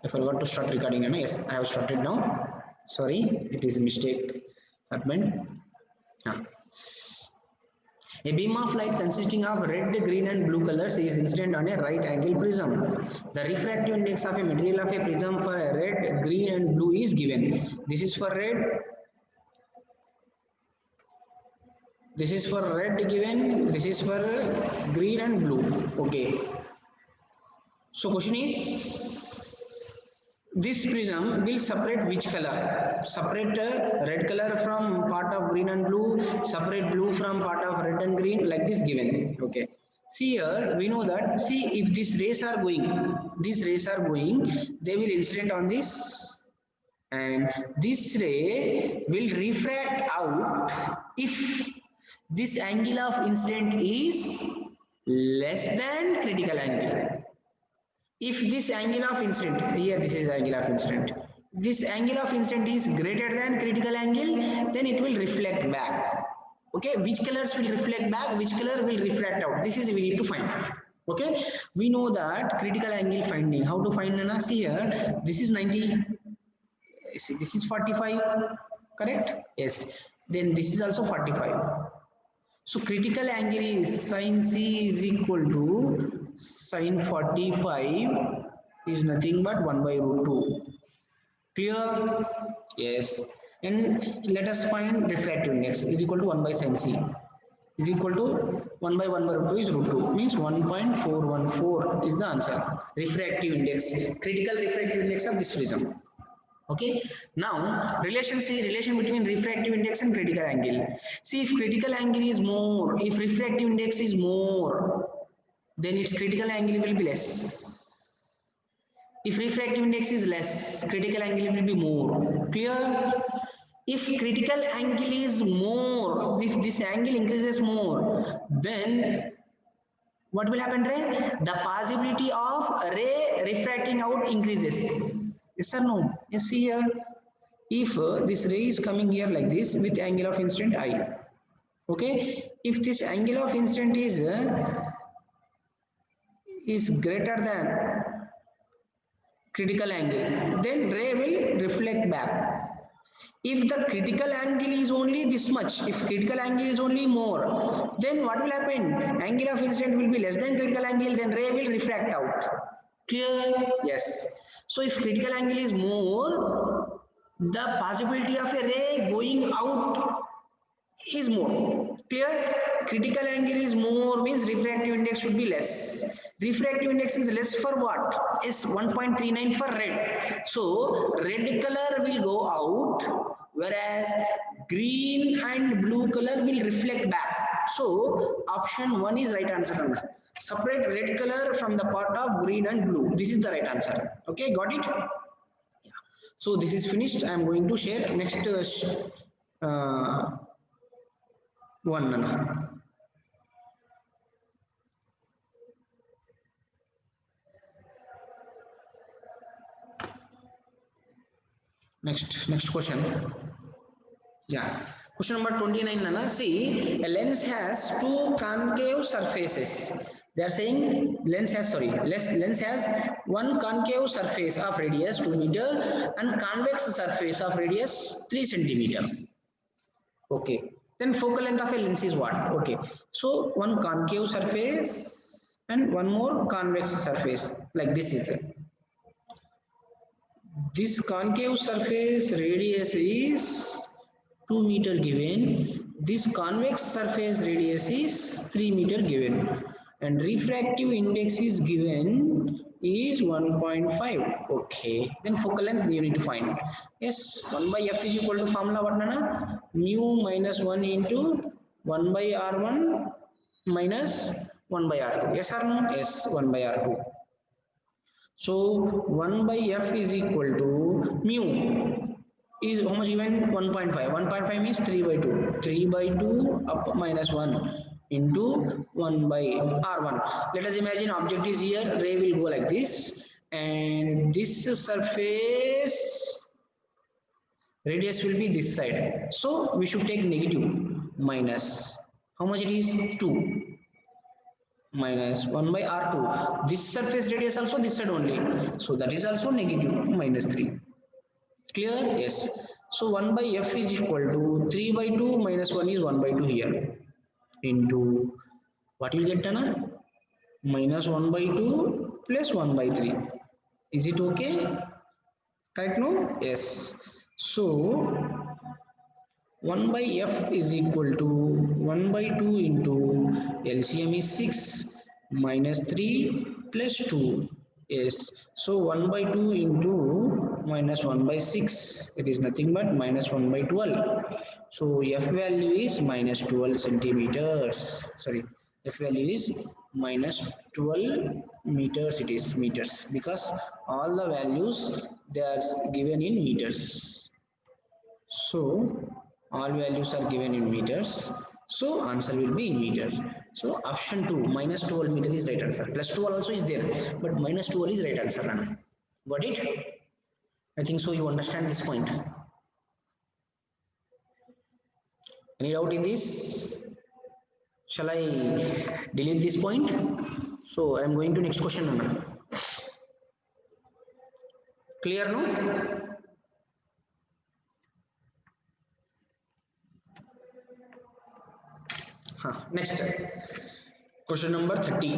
I forgot to start recording. Yes, I have started now. Sorry, it is a mistake happened. A beam of light consisting of red, green and blue colors is incident on a right angle prism. The refractive index of a material of a prism for a red, green and blue is given. This is for red. This is for red given. This is for green and blue. Okay. So question is, this prism will separate which color? Separate red color from part of green and blue, separate blue from part of red and green, like this given. Okay. See here, we know that, see if these rays are going, they will incident on this, and this ray will refract out if this angle of incident is less than critical angle. If this angle of incident, here this is the angle of incident, this angle of incident is greater than critical angle, then it will reflect back. Okay, which colors will reflect back, which color will refract out, this is we need to find. Okay, we know that critical angle finding, how to find, Nana? See here, this is 90, see this is 45, correct? Yes, then this is also 45. So critical angle is sin C is equal to sin 45 is nothing but 1 by root 2. Clear? Yes. And let us find refractive index is equal to 1 by sin C is equal to 1 by root 2 is root 2, means 1.414 is the answer. Refractive index, critical refractive index of this prism. Okay, now relation between refractive index and critical angle. See, if critical angle is more, if refractive index is more, then its critical angle will be less. If refractive index is less, critical angle will be more. Clear? If critical angle is more, if this angle increases more, then what will happen, Ray? The possibility of ray refracting out increases. Yes or no? Yes, see here. If this ray is coming here like this with angle of incident I. Okay. If this angle of incident is greater than critical angle, then ray will reflect back. If the critical angle is only this much, if critical angle is only more, then what will happen? Angle of incident will be less than critical angle, then ray will refract out. Clear? Yes. So if critical angle is more, the possibility of a ray going out is more. Clear? Critical angle is more means refractive index should be less. Refractive index is less for what? Is 1.39 for red. So red color will go out, whereas green and blue color will reflect back. So option 1 is right answer. Separate red color from the part of green and blue. This is the right answer. Okay, got it? Yeah. So this is finished. I am going to share next one. Next question. Yeah. Question number 29, Nana. See, a lens has two concave surfaces. They are saying lens has one concave surface of radius 2 meter and convex surface of radius 3 centimeter. Okay. Then focal length of a lens is what? Okay. So one concave surface and one more convex surface, like this is it. This concave surface radius is 2 meter given. This convex surface radius is 3 meter given. And refractive index is given is 1.5. Okay. Then focal length you need to find. Yes, 1 by f is equal to formula what, Nana? Mu minus 1 into 1 by r1 minus 1 by r2. Yes or no? Yes, 1 by r2. So 1 by f is equal to mu is how much given? 1.5. 1.5 means 3 by 2. 3 by 2 up minus 1 into 1 by r1. Let us imagine object is here, ray will go like this, and this surface radius will be this side. So we should take negative minus. How much it is? 2. minus 1 by r2. This surface radius also this side only, so that is also negative minus 3. Clear? Yes. So 1 by f is equal to 3 by 2 minus 1 is 1 by 2 here into what will get done? Minus 1 by 2 plus 1 by 3. Is it okay? Correct? No? Yes. So 1 by f is equal to 1 by 2 into LCM is 6 minus 3 plus 2. Yes. So 1 by 2 into minus 1 by 6. It is nothing but minus 1 by 12. So f value is minus 12 centimeters. Sorry. F value is minus 12 meters. It is meters because all the values they are given in meters. So all values are given in meters. So answer will be in meters. So option 2 minus 12 meter is right answer. Plus 12 also is there, but minus 12 is right answer. Got it? I think so. You understand this point. Any doubt in this? Shall I delete this point? So I am going to next question. Anna. Clear? No? Next. Question number 30.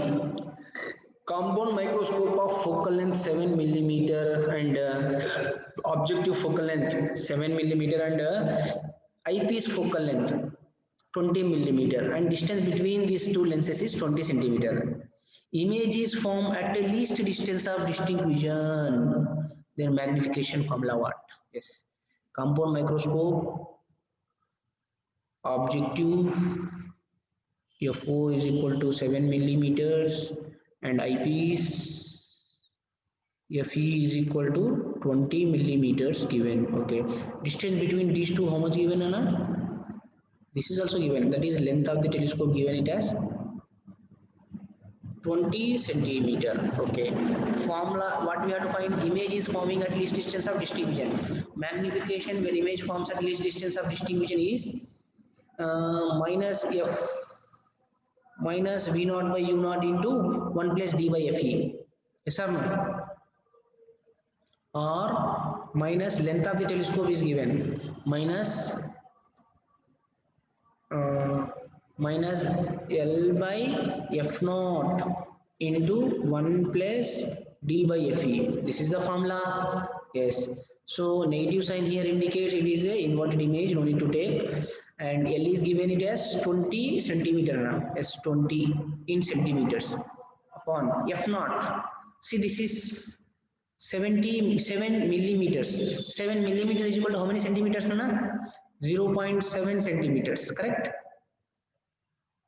Compound microscope of focal length 7 millimeter and objective focal length 7 millimeter and eyepiece focal length 20 millimeter and distance between these two lenses is 20 centimeter. Image is formed at the least distance of distinct vision. Their magnification formula what? Yes. Compound microscope, objective FO is equal to 7 millimeters and eyepiece FE is equal to 20 millimeters given. Okay. Distance between these two, how much given, Anna? This is also given. That is length of the telescope given it as 20 centimeter. Okay. Formula, what we have to find? Image is forming at least distance of distinct vision. Magnification when image forms at least distance of distinct vision is minus F minus V naught by U naught into 1 plus D by FE. Yes or no? Or minus length of the telescope is given minus minus L by F naught into 1 plus D by Fe. This is the formula. Yes. So negative sign here indicates it is a inverted image, no need to take. And L is given it as 20 centimeter now. As 20 in centimeters upon F naught. See, this is 77 millimeters. 7 millimeters is equal to how many centimeters? Nana? 0.7 centimeters. Correct?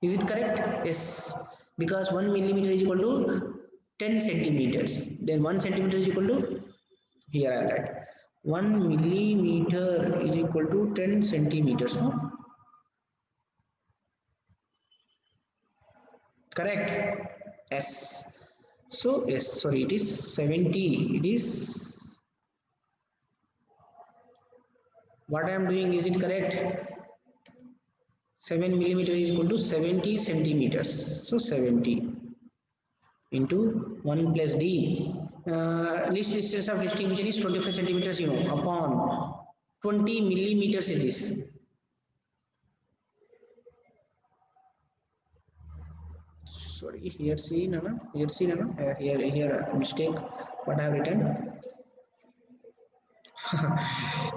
Is it correct? Yes. Because 1 millimeter is equal to 10 centimeters. Then 1 centimeter is equal to, here I will write, 1 millimeter is equal to 10 centimeters. No? Correct? Yes. So, yes, sorry, it is 70. It is, what I am doing, is it correct? 7 millimeter is equal to 70 centimeters. So 70 into 1 plus D. Least distance of distinct vision is 25 centimeters, you know, upon 20 millimeters it is. Sorry, here see, Nana. Here see, Nana. Here mistake. What I have written?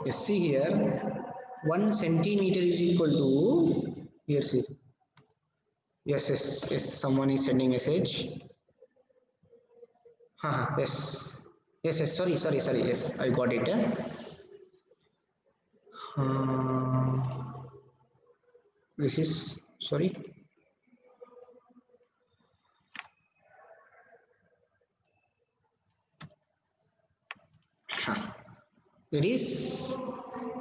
Yes, see here. 1 centimeter is equal to, here see. Yes, yes, yes. Someone is sending message. Yes. Yes, yes. Sorry. Yes, I got it. This is, sorry. It is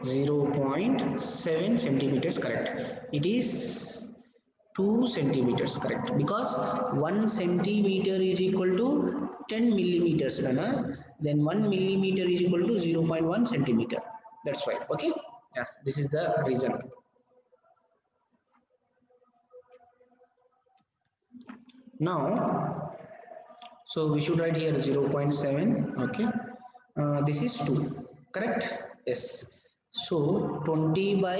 0.7 centimeters, correct. It is 2 centimeters, correct, because 1 centimeter is equal to 10 millimeters, then 1 millimeter is equal to 0.1 centimeter. That's why. Okay. Yeah, this is the reason. Now, so we should write here 0.7. Okay, this is 2, correct? Yes. So 20 by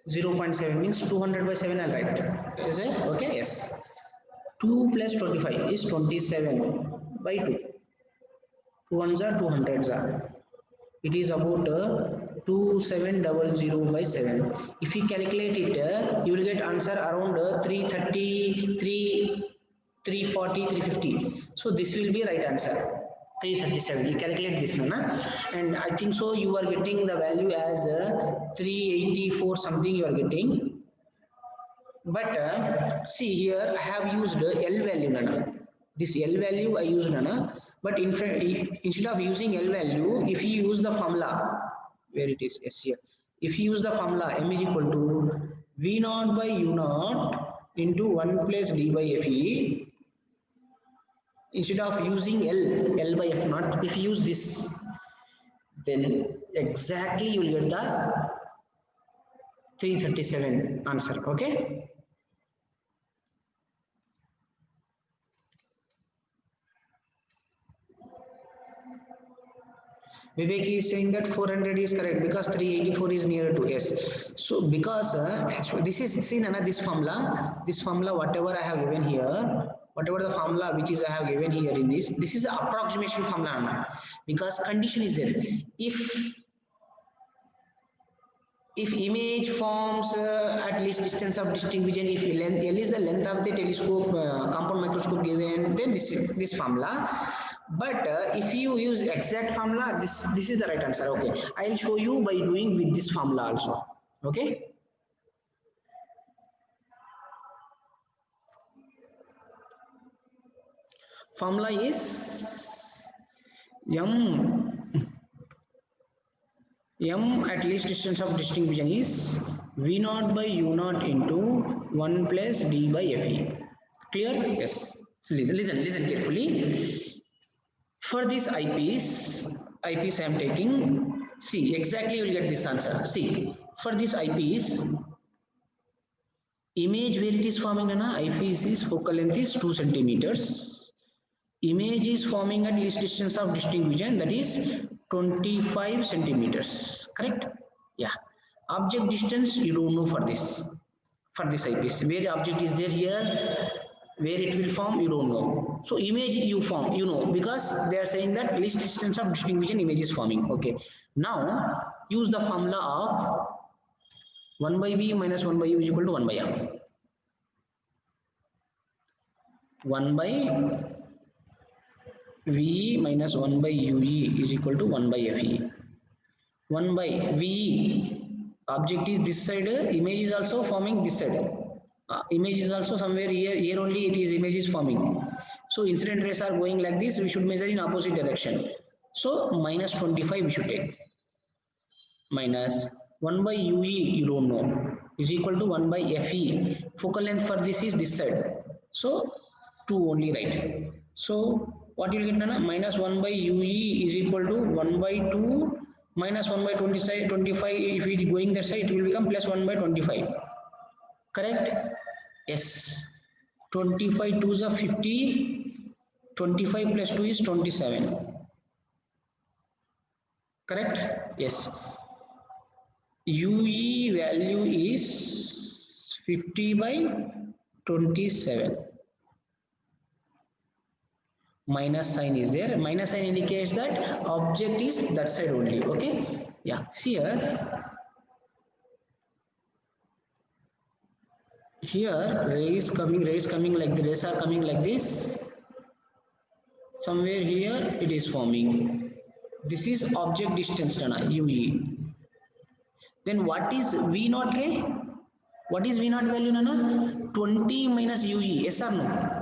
0.7 means 200 by 7. I'll write. Is it okay? Yes. 2 plus 25 is 27 by 2. 2 ones are 200s are. It is about 2700 by 7. If you calculate it, you will get answer around 330, 340, 350. So this will be right answer. 337. You calculate this one, and I think so. You are getting the value as 384 something. You are getting, but see here I have used L value, Nana. This L value I used, Nana. But instead of using L value, if you use the formula, where it is, yes, here. If you use the formula, M is equal to V naught by U naught into 1 plus D by Fe. Instead of using L by F naught, if you use this, then exactly you will get the 337 answer. Okay. Vivek is saying that 400 is correct because 384 is nearer to S. So because this is seen another this formula whatever I have given here, whatever the formula which is I have given here in this is an approximation formula, because condition is there. If image forms at least distance of distinct vision, if length L is the length of the telescope compound microscope given, then this formula. But if you use exact formula, this is the right answer. Okay, I will show you by doing with this formula also. Okay. Formula is M at least distance of distinct vision is V naught by U naught into 1 plus D by Fe. Clear? Yes. So listen carefully. For this eyepiece I am taking, see exactly you will get this answer. See, for this eyepiece, image where it is forming, eyepiece is focal length is 2 centimeters. Image is forming at least distance of distinct vision, that is 25 centimeters. Correct? Yeah. Object distance you don't know for this eyepiece. Where the object is there here, where it will form you don't know. So image you form, you know, because they are saying that least distance of distinct vision image is forming. Okay. Now use the formula of 1 by V minus 1 by U is equal to 1 by F. 1 by V minus 1 by UE is equal to 1 by Fe. 1 by VE, object is this side, image is also forming this side. Image is also somewhere here only it is image is forming. So incident rays are going like this, we should measure in opposite direction. So minus 25 we should take. Minus 1 by UE you don't know is equal to 1 by Fe. Focal length for this is this side. So 2 only, right? So what you will get, Nana? Minus 1 by UE is equal to 1 by 2 minus 1 by 25. If it is going that side, it will become plus 1 by 25. Correct? Yes. 25 2s are 50. 25 plus 2 is 27. Correct? Yes. UE value is 50 by 27. Minus sign is there. Minus sign indicates that object is that side only. Okay. Yeah. See here. Here rays coming like the rays are coming like this. Somewhere here it is forming. This is object distance, UE. Then what is V naught ray? What is V naught value, Nana? 20 minus UE. Yes or no?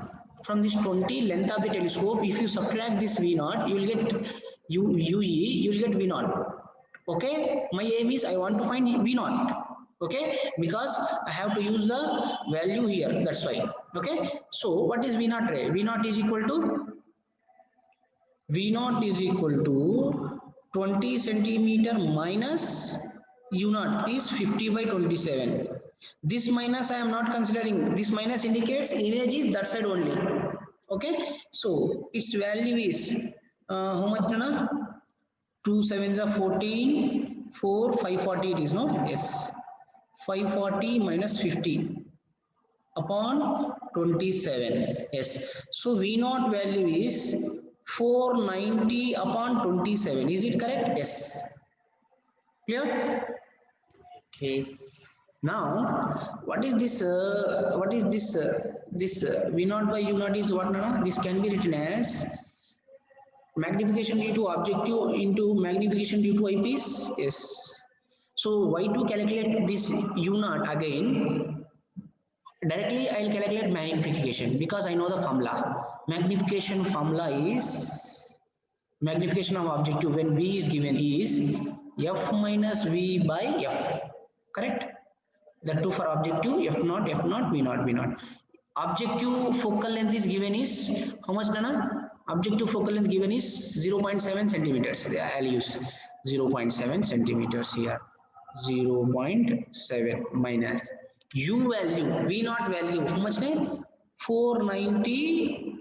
From this 20 length of the telescope, if you subtract this V naught, you will get UE, you will get V naught. Okay, my aim is I want to find V naught. Okay, because I have to use the value here, that's why. Okay, so what is V naught ray? V naught is equal to 20 centimeter minus U naught is 50 by 27. This minus I am not considering. This minus indicates image is that side only. Okay, so its value is how much, Nana? 2 sevens are 14, 4, 540 it is, no? Yes. 540 minus 50 upon 27. Yes. So V naught value is 490 upon 27. Is it correct? Yes. Clear? Okay. Now, what is this? What is this? This V naught by U naught is what, Nana? This can be written as magnification due to objective into magnification due to eyepiece. Yes. So why to calculate this U naught again? Directly I'll calculate magnification because I know the formula. Magnification formula is magnification of objective when V is given is F minus V by F. Correct? The two for objective F naught, F naught, V naught, V naught. Objective focal length is given is how much, Nana? Objective focal length given is 0.7 centimeters. I'll use 0.7 centimeters here. 0.7 minus U value, V naught value, how much? 490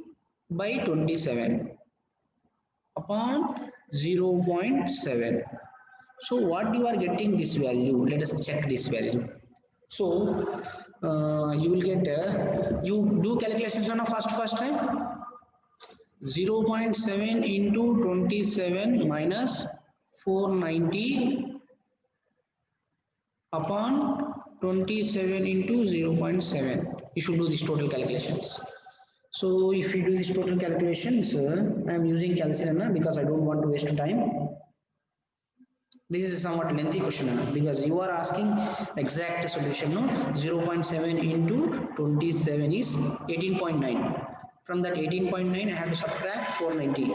by 27 upon 0.7. So what you are getting this value? Let us check this value. So you will get you do calculations now first, right? 0.7 into 27 minus 490 upon 27 into 0.7. You should do this total calculations. So if you do this total calculations, I am using calculator because I don't want to waste time. This is a somewhat lengthy question because you are asking exact solution. No, 0.7 into 27 is 18.9. From that 18.9, I have to subtract 490.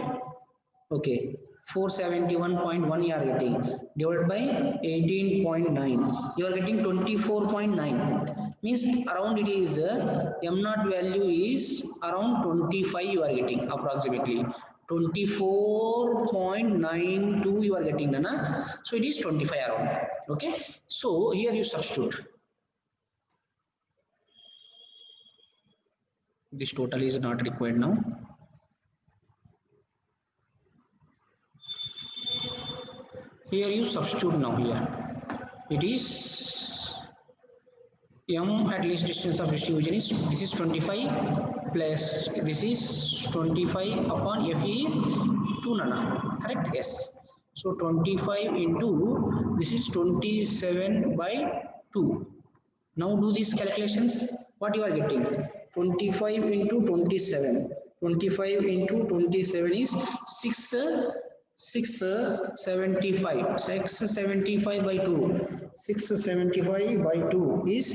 Okay, 471.1 you are getting divided by 18.9. You are getting 24.9. Means around it is M naught value is around 25. You are getting approximately 24.92 you are getting, Nana. So it is 25 around. Okay, so here you substitute. This total is not required now. Here you substitute now. Here it is M at least distance of distribution is this is 25 plus this is 25 upon F is 2, Nana. Correct? Yes. So 25 into this is 27 by 2. Now do these calculations. What you are getting? 25 into 27. 25 into 27 is 675. 675 by 2. 675 by 2 is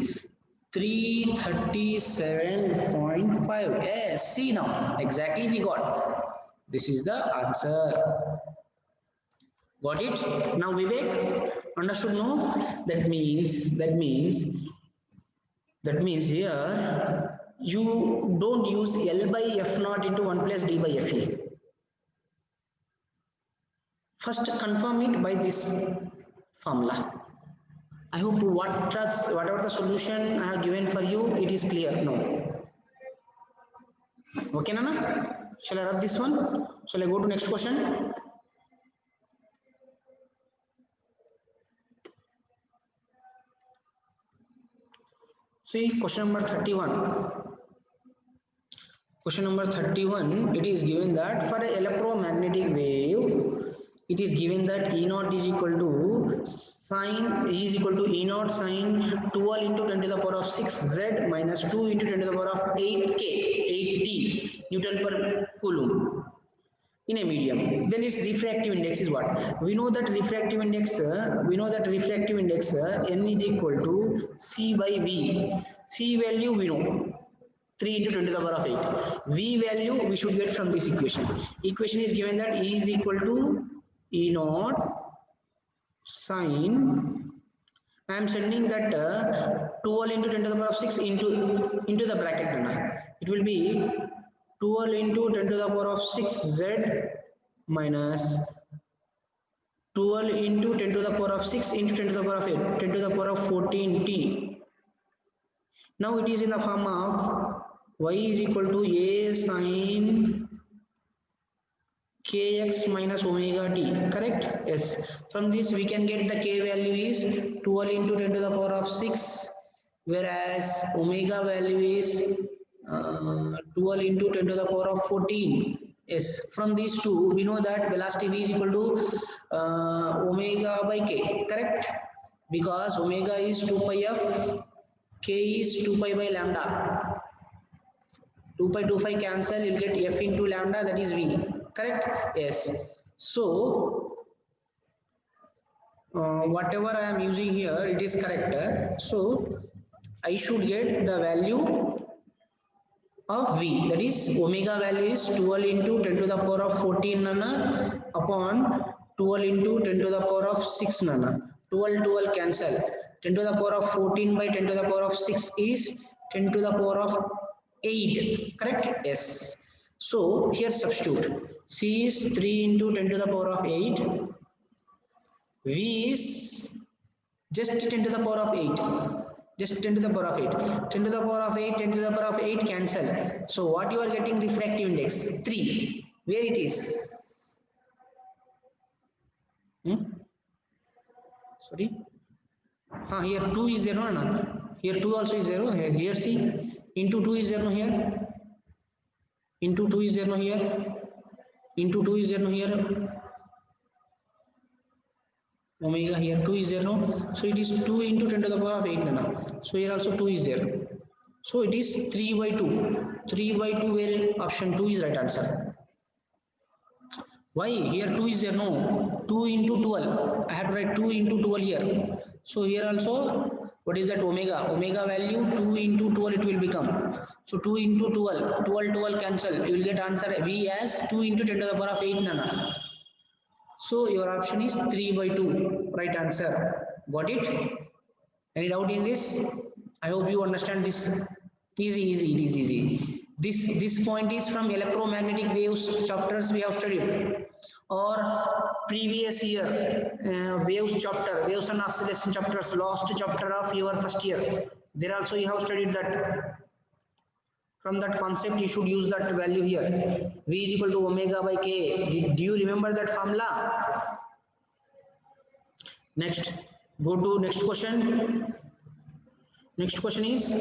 337.5. Yes, see now. Exactly we got. This is the answer. Got it? Now Vivek, understood? No? That means here you don't use L by F naught into 1 plus D by Fe. First confirm it by this formula. I hope whatever the solution I have given for you, it is clear. No. Okay, Nana? Shall I rub this one? Shall I go to next question? See, question number 31. Question number 31, it is given that for an electromagnetic wave, it is given that E naught is equal to E naught sine 12 into 10 to the power of 6 Z minus 2 into 10 to the power of 8T Newton per Coulomb in a medium. Then its refractive index is what? We know that refractive index N is equal to C by V. C value we know 3 into 10 to the power of 8. V value we should get from this equation. Equation is given that E is equal to E naught sine. I am sending that 12 into 10 to the power of 6 into the bracket. It will be 12 into 10 to the power of 6 Z minus 12 into 10 to the power of 6 into 10 to the power of 8, 10 to the power of 14 T Now it is in the form of y is equal to a sine kx minus omega t, correct? Yes. From this we can get the k value is 12 into 10 to the power of 6, whereas omega value is 12 into 10 to the power of 14. Yes. From these two we know that velocity v is equal to omega by k, correct? Because omega is 2 pi f, k is 2 pi by lambda. 2 pi 2 pi cancel, you'll get f into lambda, that is v, correct? Yes. So whatever I am using here, it is correct. So I should get the value of v, that is omega value is 12 into 10 to the power of 14 nana upon 12 into 10 to the power of 6 nana. 12 cancel, 10 to the power of 14 by 10 to the power of 6 is 10 to the power of 8, correct? Yes. So here substitute, c is 3 into 10 to the power of 8, v is just 10 to the power of 8, just 10 to the power of 8, 10 to the power of 8, 10 to the power of 8 cancel. So what you are getting, refractive index 3, where it is? Sorry, here 2 is there, no? Here 2 also is there, no? Here see, into 2 is there, no? Here into 2 is there, no? Here into 2 is there, no? Here omega, here 2 is there, no? So it is 2 into 10 to the power of 8 nana. So here also 2 is there. So it is 3 by 2. 3 by 2, where option 2 is right answer. Why? Here 2 is there, no? 2 into 12. I have to write 2 into 12 here. So here also, what is that omega? Omega value 2 into 12 it will become. So 2 into 12. 12 cancel. You will get answer V as 2 into 10 to the power of 8 nana. So your option is 3 by 2. Right answer. Got it? Any doubt in this? I hope you understand this. Easy. This point is from electromagnetic waves chapters we have studied, or previous year waves chapter, waves and oscillation chapters, last chapter of your first year. There also you have studied that. From that concept you should use that value here. V is equal to omega by k. Do you remember that formula? Next, go to next question. Next question is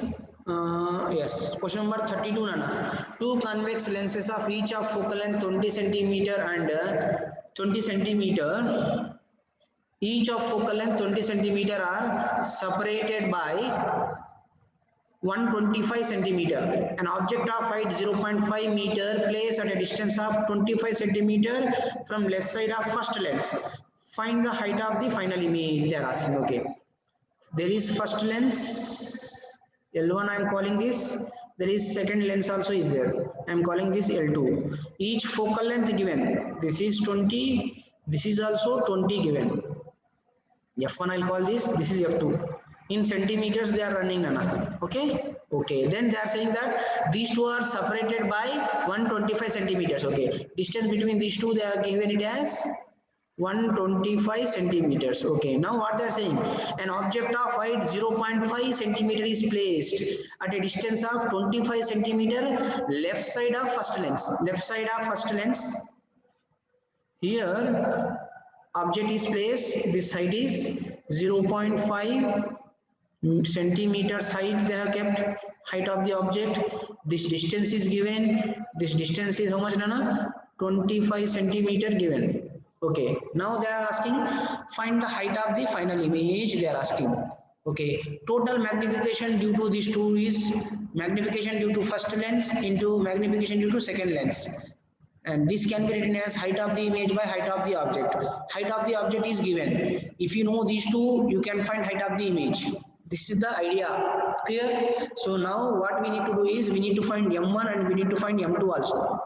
yes, question number 32 nana. Two convex lenses of each of focal length 20 centimeter and 20 centimeter. Each of focal length 20 centimeter are separated by 125 centimeter. An object of height 0.5 meter placed at a distance of 25 centimeter from left side of first lens. Find the height of the final image, they are asking. Okay, there is first lens L1, I am calling this. There is second lens also is there, I am calling this L2. Each focal length given, this is 20, this is also 20 given. F1 I'll call this is F2. In centimeters they are running nana. Okay, then they are saying that these two are separated by 125 centimeters. Okay, distance between these two they are given it as 125 centimeters. Okay, now what they are saying, an object of height 0.5 centimeter is placed at a distance of 25 centimeter left side of first lens. Here object is placed, this height is 0.5 centimeters height they have kept, height of the object. This distance is given, this distance is how much nana? 25 centimeter given. Okay, now they are asking find the height of the final image, they are asking. Okay, total magnification due to these two is magnification due to first lens into magnification due to second lens. And this can be written as height of the image by height of the object. Height of the object is given. If you know these two, you can find height of the image. This is the idea. Clear? So now what we need to do is we need to find M1 and we need to find M2 also.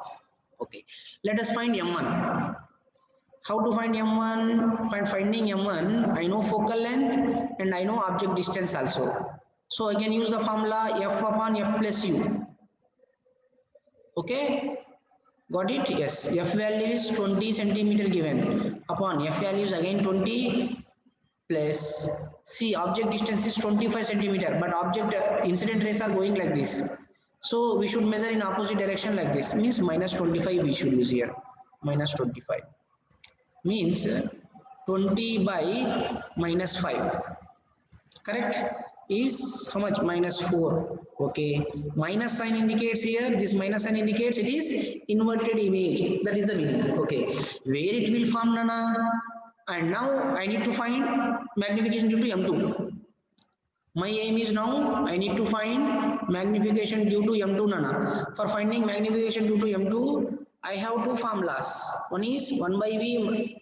Okay, let us find M1. How to find M1? Finding M1, I know focal length and I know object distance also. So I can use the formula F upon F plus U. Okay? Got it? Yes. F value is 20 centimeter given upon F value is again 20. plus see object distance is 25 centimeter, but object incident rays are going like this. So we should measure in opposite direction like this. Means minus 25 we should use here. Minus 25 means 20 by minus 5. Correct? Is how much? Minus 4. Okay. Minus sign indicates here. This minus sign indicates it is inverted image. That is the meaning. Okay. Where it will form, Nana? And now I need to find magnification due to M2. My aim is now I need to find magnification due to M2, Nana. For finding magnification due to M2, I have two formulas. One is 1 by V.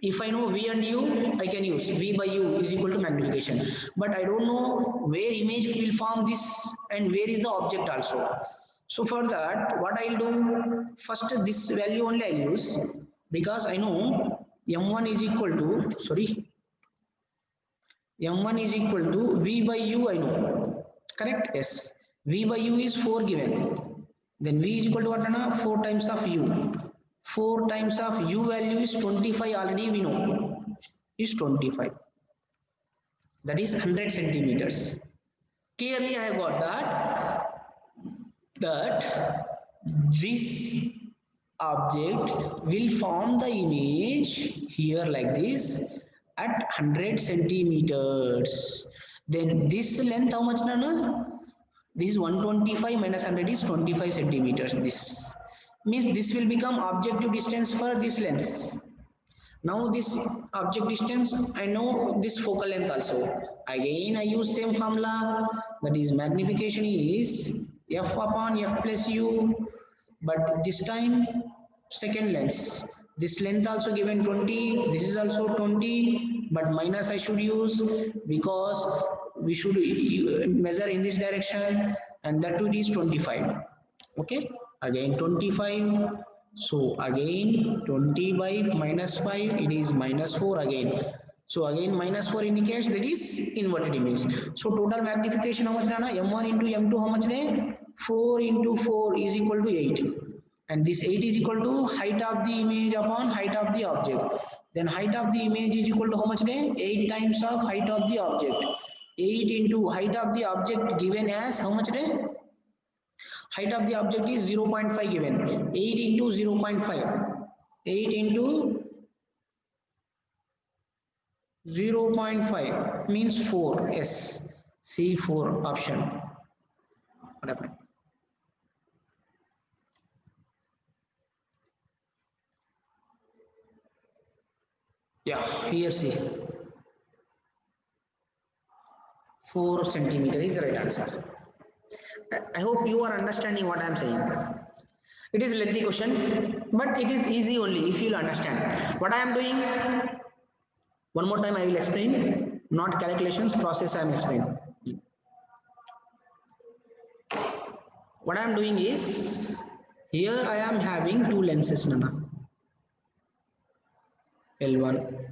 If I know V and U, I can use V by U is equal to magnification. But I don't know where image will form this and where is the object also. So for that, what I'll do, first this value only I'll use, because I know M1 is equal to, M1 is equal to V by U, I know. Correct? Yes. V by U is 4 given. Then V is equal to what, Anna? 4 times of U. 4 times of U value is 25, already we know. Is 25. That is 100 centimeters. Clearly I have got that this object will form the image here like this at 100 centimeters. Then this length how much, Nana? This is 125 minus 100 is 25 centimeters. This means this will become objective distance for this lens. Now this object distance, I know this focal length also. Again I use same formula, that is magnification is f upon f plus u, but this time second lens. This length also given 20, this is also 20, but minus I should use because we should measure in this direction, and that too it is 25. Okay, again 25. So again 20 by minus 5, it is minus 4 again. So again minus 4 indicates that is inverted image. So total magnification how much, Nana? M1 into M2 how much? 4 into 4 is equal to 8. And this 8 is equal to height of the image upon height of the object. Then height of the image is equal to how much? 8 times of height of the object. 8 into height of the object given as how much? Height of the object is 0.5 given. 8 into 0.5. 8 into 0.5 means 4. Yes. C4 option. What happened? Yeah, here see. 4 centimeter is the right answer. I hope you are understanding what I am saying. It is a lengthy question, but it is easy only if you will understand. What I am doing, one more time I will explain, not calculations, process I am explaining. What I am doing is, here I am having two lenses, Nana. L1,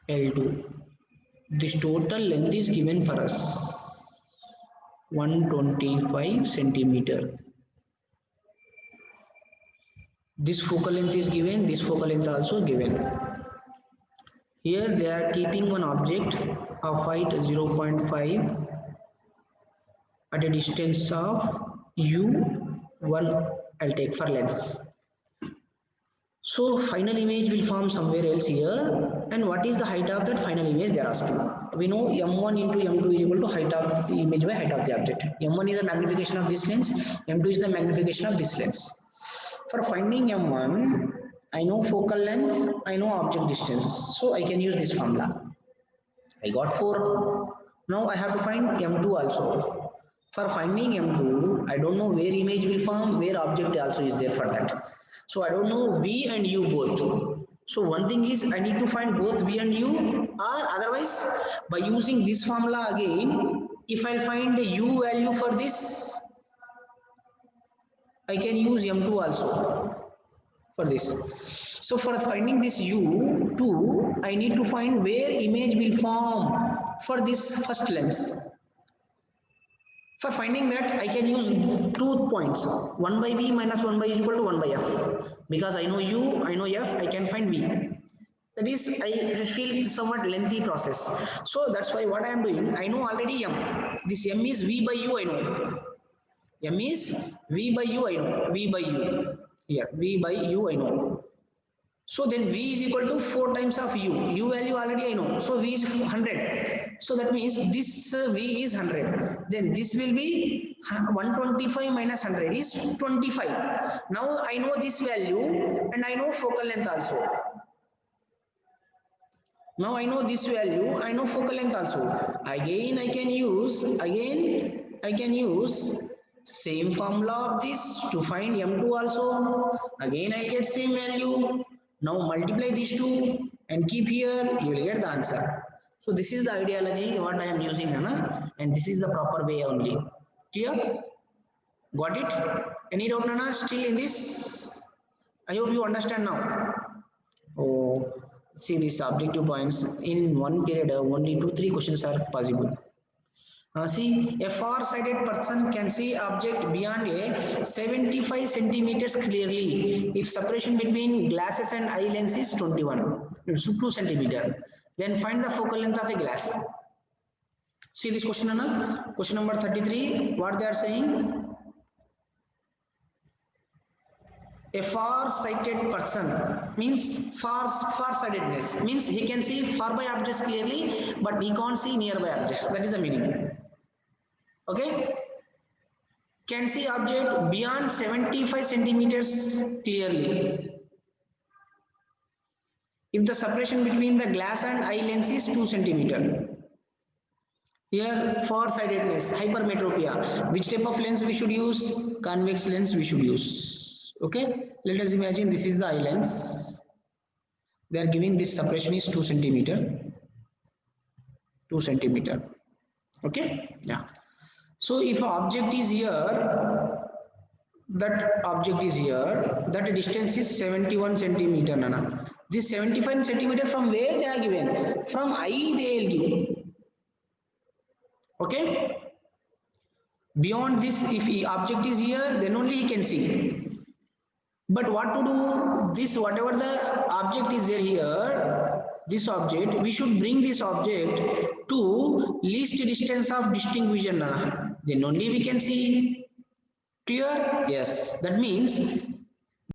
L2. This total length is given for us 125 centimeter. This focal length is given, this focal length also given. Here they are keeping one object of height 0.5 at a distance of u1 I'll take for lens. So final image will form somewhere else here, and what is the height of that final image they are asking. We know m1 into m2 is equal to height of the image by height of the object. M1 is the magnification of this lens, m2 is the magnification of this lens. For finding m1, I know focal length, I know object distance, so I can use this formula. I got 4. Now I have to find m2 also. For finding m2, I don't know where image will form, where object also is there for that. So I don't know V and U both. So one thing is I need to find both V and U, or otherwise by using this formula again, if I find the U value for this, I can use M2 also for this. So for finding this U2, I need to find where image will form for this first lens. For finding that, I can use 2 points. 1 by V minus 1 by is equal to 1 by F. Because I know U, I know F, I can find V. That is, I feel it's somewhat lengthy process. So that's why what I am doing, I know already m. This m is v by u, I know. M is v by u, I know. V by u. Here, v by u, I know. So then v is equal to 4 times of u. U value already I know. So v is 100. So that means this v is 100. Then this will be 125 minus 100 is 25. Now I know this value and I know focal length also. Now I know this value, I know focal length also. Again I can use same formula of this to find m2 also. Again I'll get same value. Now multiply these two and keep here, you will get the answer. So this is the ideology what I am using, Nana, and this is the proper way only. Clear? Got it? Any doubt, Nana, still in this? I hope you understand now. Oh, see these objective points in one period, only 2-3 questions are possible. See, a far-sighted person can see object beyond a 75 centimeters clearly if separation between glasses and eye lens is 2 centimeter. Then find the focal length of a glass. See this question, Anna? Question number 33. What they are saying? A far-sighted person means far-sightedness means he can see far-by objects clearly, but he can't see nearby objects. That is the meaning. Okay, can see object beyond 75 centimeters clearly if the separation between the glass and eye lens is 2 centimeter. Here far-sightedness, hypermetropia, which type of lens we should use? Convex lens we should use. Okay, let us imagine this is the eye lens. They are giving this separation is 2 centimeter. 2 centimeter. Okay, yeah. So if object is here, that object is here, that distance is 71 centimeter, Nana. This 75 centimeter from where they are given? From eye they will give. Okay. Beyond this, if the object is here, then only he can see. But what to do? This, whatever the object is there here, this object, we should bring this object to least distance of distinct vision. Then only we can see. Clear? Yes. That means